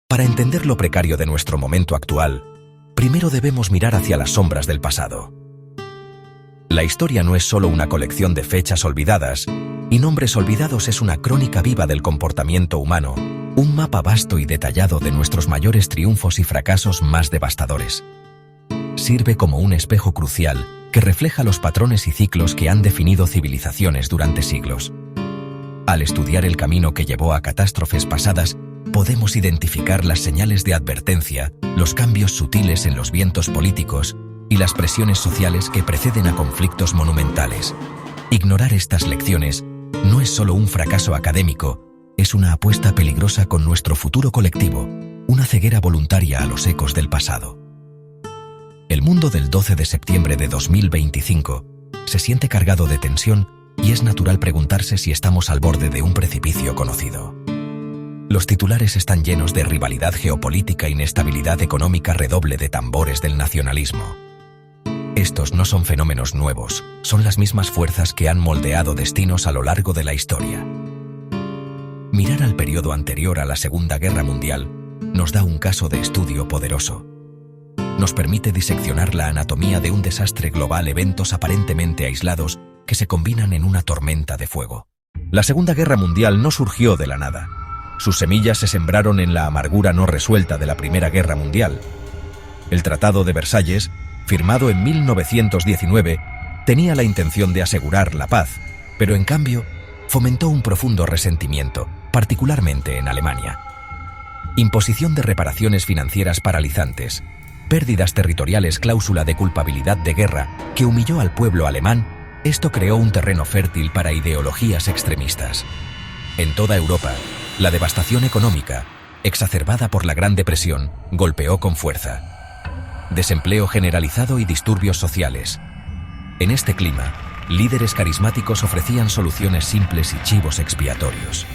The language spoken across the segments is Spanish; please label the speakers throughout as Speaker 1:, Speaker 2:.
Speaker 1: Para entender lo precario de nuestro momento actual, primero debemos mirar hacia las sombras del pasado. La historia no es solo una colección de fechas olvidadas, y nombres olvidados es una crónica viva del comportamiento humano, un mapa vasto y detallado de nuestros mayores triunfos y fracasos más devastadores. Sirve como un espejo crucial que refleja los patrones y ciclos que han definido civilizaciones durante siglos. Al estudiar el camino que llevó a catástrofes pasadas, podemos identificar las señales de advertencia, los cambios sutiles en los vientos políticos y las presiones sociales que preceden a conflictos monumentales. Ignorar estas lecciones no es solo un fracaso académico, es una apuesta peligrosa con nuestro futuro colectivo, una ceguera voluntaria a los ecos del pasado. El mundo del 12 de septiembre de 2025 se siente cargado de tensión y es natural preguntarse si estamos al borde de un precipicio conocido. Los titulares están llenos de rivalidad geopolítica, inestabilidad económica, redoble de tambores del nacionalismo. Estos no son fenómenos nuevos, son las mismas fuerzas que han moldeado destinos a lo largo de la historia. Mirar al periodo anterior a la Segunda Guerra Mundial nos da un caso de estudio poderoso. Nos permite diseccionar la anatomía de un desastre global, eventos aparentemente aislados que se combinan en una tormenta de fuego. La Segunda Guerra Mundial no surgió de la nada. Sus semillas se sembraron en la amargura no resuelta de la Primera Guerra Mundial. El Tratado de Versalles, firmado en 1919, tenía la intención de asegurar la paz, pero en cambio fomentó un profundo resentimiento, particularmente en Alemania. Imposición de reparaciones financieras paralizantes, pérdidas territoriales, cláusula de culpabilidad de guerra que humilló al pueblo alemán, esto creó un terreno fértil para ideologías extremistas. En toda Europa, la devastación económica, exacerbada por la Gran Depresión, golpeó con fuerza. Desempleo generalizado y disturbios sociales. En este clima, líderes carismáticos ofrecían soluciones simples y chivos expiatorios.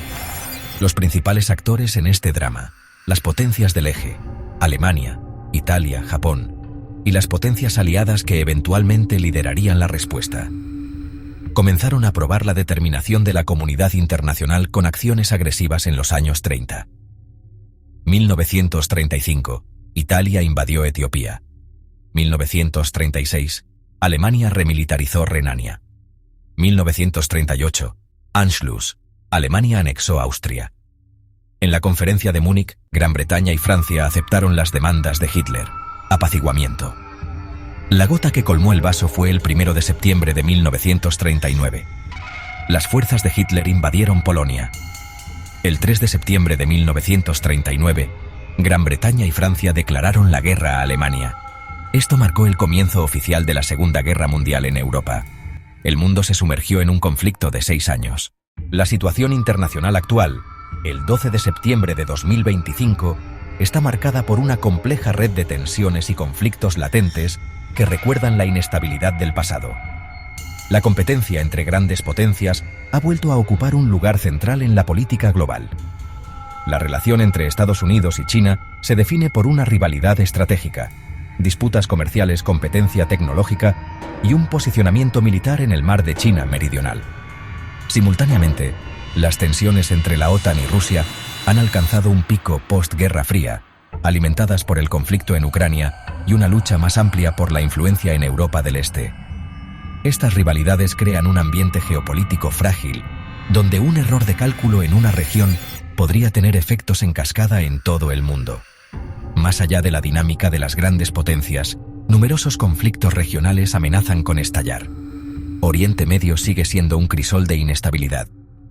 Speaker 1: Los principales actores en este drama, las potencias del eje, Alemania, Italia, Japón, y las potencias aliadas que eventualmente liderarían la respuesta, comenzaron a probar la determinación de la comunidad internacional con acciones agresivas en los años 30. 1935. Italia invadió Etiopía. 1936. Alemania remilitarizó Renania. 1938. Anschluss. Alemania anexó Austria. En la conferencia de Múnich, Gran Bretaña y Francia aceptaron las demandas de Hitler. Apaciguamiento. La gota que colmó el vaso fue el 1 de septiembre de 1939. Las fuerzas de Hitler invadieron Polonia. El 3 de septiembre de 1939, Gran Bretaña y Francia declararon la guerra a Alemania. Esto marcó el comienzo oficial de la Segunda Guerra Mundial en Europa. El mundo se sumergió en un conflicto de 6 años. La situación internacional actual, el 12 de septiembre de 2025, está marcada por una compleja red de tensiones y conflictos latentes que recuerdan la inestabilidad del pasado. La competencia entre grandes potencias ha vuelto a ocupar un lugar central en la política global. La relación entre Estados Unidos y China se define por una rivalidad estratégica, disputas comerciales, competencia tecnológica y un posicionamiento militar en el mar de China Meridional. Simultáneamente, las tensiones entre la OTAN y Rusia han alcanzado un pico post-Guerra Fría, alimentadas por el conflicto en Ucrania y una lucha más amplia por la influencia en Europa del Este. Estas rivalidades crean un ambiente geopolítico frágil, donde un error de cálculo en una región podría tener efectos en cascada en todo el mundo. Más allá de la dinámica de las grandes potencias, numerosos conflictos regionales amenazan con estallar. Oriente Medio sigue siendo un crisol de inestabilidad,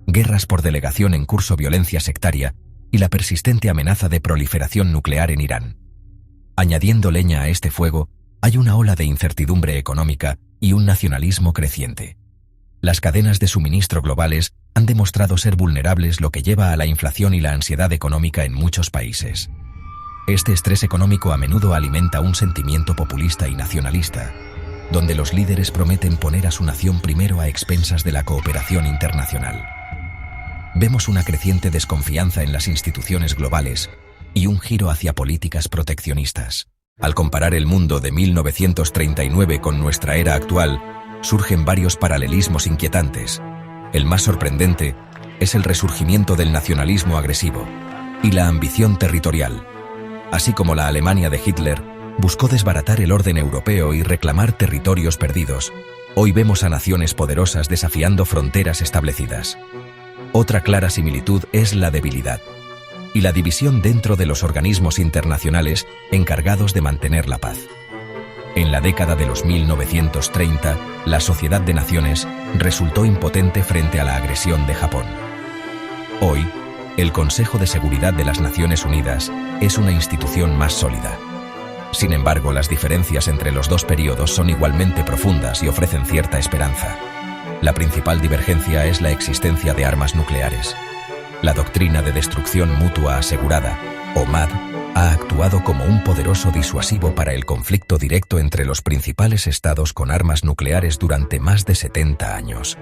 Speaker 1: guerras por delegación en curso, violencia sectaria y la persistente amenaza de proliferación nuclear en Irán. Añadiendo leña a este fuego, hay una ola de incertidumbre económica y un nacionalismo creciente. Las cadenas de suministro globales han demostrado ser vulnerables, lo que lleva a la inflación y la ansiedad económica en muchos países. Este estrés económico a menudo alimenta un sentimiento populista y nacionalista, donde los líderes prometen poner a su nación primero a expensas de la cooperación internacional. Vemos una creciente desconfianza en las instituciones globales y un giro hacia políticas proteccionistas. Al comparar el mundo de 1939 con nuestra era actual, surgen varios paralelismos inquietantes. El más sorprendente es el resurgimiento del nacionalismo agresivo. y la ambición territorial. Así como la Alemania de Hitler buscó desbaratar el orden europeo y reclamar territorios perdidos, hoy vemos a naciones poderosas desafiando fronteras establecidas. Otra clara similitud es la debilidad y la división dentro de los organismos internacionales encargados de mantener la paz. En la década de los 1930, la Sociedad de Naciones resultó impotente frente a la agresión de Japón. Hoy, el Consejo de Seguridad de las Naciones Unidas es una institución más sólida. Sin embargo, las diferencias entre los dos períodos son igualmente profundas y ofrecen cierta esperanza. La principal divergencia es la existencia de armas nucleares. La doctrina de destrucción mutua asegurada, o MAD, ha actuado como un poderoso disuasivo para el conflicto directo entre los principales estados con armas nucleares durante más de 70 años.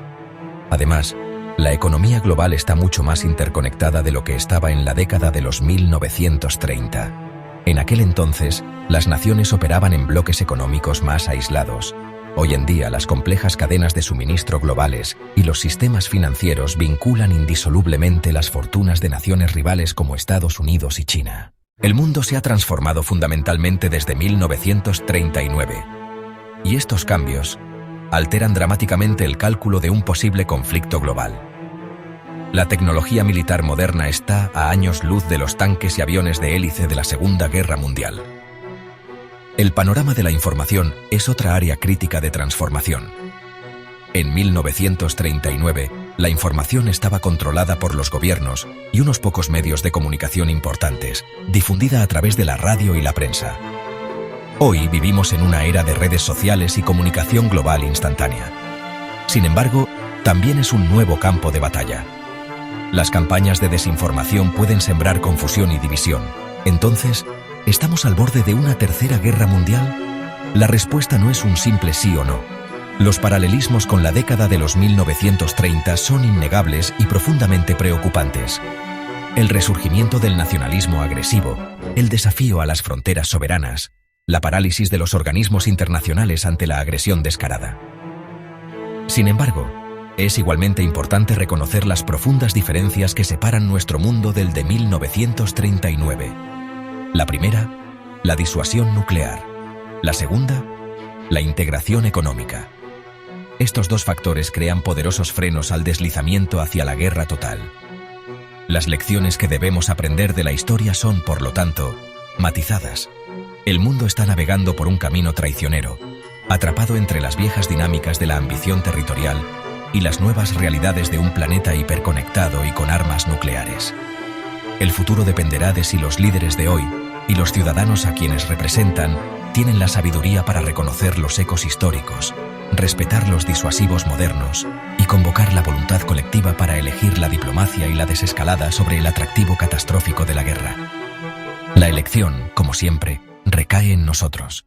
Speaker 1: Además, la economía global está mucho más interconectada de lo que estaba en la década de los 1930. En aquel entonces, las naciones operaban en bloques económicos más aislados. Hoy en día, las complejas cadenas de suministro globales y los sistemas financieros vinculan indisolublemente las fortunas de naciones rivales como Estados Unidos y China. El mundo se ha transformado fundamentalmente desde 1939, y estos cambios alteran dramáticamente el cálculo de un posible conflicto global. La tecnología militar moderna está a años luz de los tanques y aviones de hélice de la Segunda Guerra Mundial. El panorama de la información es otra área crítica de transformación. En 1939, la información estaba controlada por los gobiernos y unos pocos medios de comunicación importantes, difundida a través de la radio y la prensa. Hoy vivimos en una era de redes sociales y comunicación global instantánea. Sin embargo, también es un nuevo campo de batalla. Las campañas de desinformación pueden sembrar confusión y división. Entonces, ¿estamos al borde de una tercera guerra mundial? La respuesta no es un simple sí o no. Los paralelismos con la década de los 1930 son innegables y profundamente preocupantes. El resurgimiento del nacionalismo agresivo, el desafío a las fronteras soberanas, la parálisis de los organismos internacionales ante la agresión descarada. Sin embargo, es igualmente importante reconocer las profundas diferencias que separan nuestro mundo del de 1939. La primera, la disuasión nuclear. La segunda, la integración económica. Estos dos factores crean poderosos frenos al deslizamiento hacia la guerra total. Las lecciones que debemos aprender de la historia son, por lo tanto, matizadas. El mundo está navegando por un camino traicionero, atrapado entre las viejas dinámicas de la ambición territorial y las nuevas realidades de un planeta hiperconectado y con armas nucleares. El futuro dependerá de si los líderes de hoy y los ciudadanos a quienes representan tienen la sabiduría para reconocer los ecos históricos, respetar los disuasivos modernos y convocar la voluntad colectiva para elegir la diplomacia y la desescalada sobre el atractivo catastrófico de la guerra. La elección, como siempre, recae en nosotros.